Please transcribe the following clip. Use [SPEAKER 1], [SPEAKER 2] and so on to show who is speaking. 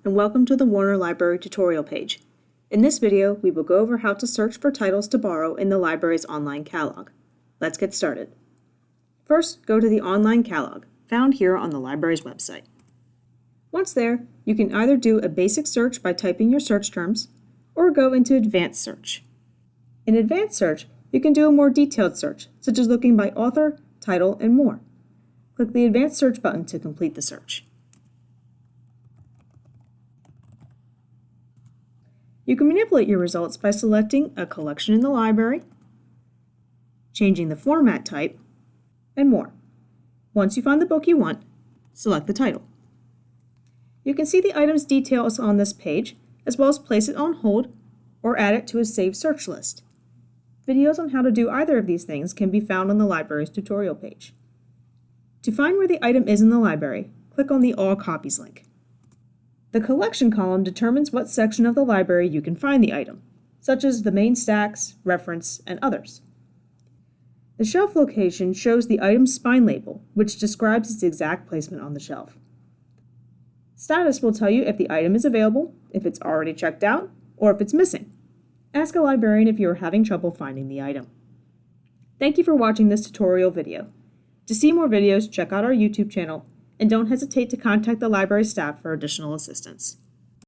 [SPEAKER 1] and welcome to the Warner Library tutorial page. In this video, we will go over how to search for titles to borrow in the library's online catalog. Let's get started. First, go to the online catalog, found here on the library's website. Once there, you can either do a basic search by typing your search terms, or go into advanced search. In advanced search, you can do a more detailed search, such as looking by author, title, and more. Click the advanced search button to complete the search. You can manipulate your results by selecting a collection in the library, changing the format type, and more. Once you find the book you want, select the title. You can see the item's details on this page, as well as place it on hold or add it to a saved search list. Videos on how to do either of these things can be found on the library's tutorial page. To find where the item is in the library, click on the All Copies link. The collection column determines what section of the library you can find the item, such as the main stacks, reference, and others. The shelf location shows the item's spine label, which describes its exact placement on the shelf. Status will tell you if the item is available, if it's already checked out, or if it's missing. Ask a librarian if you are having trouble finding the item. Thank you for watching this tutorial video. To see more videos, check out our YouTube channel, and don't hesitate to contact the library staff for additional assistance.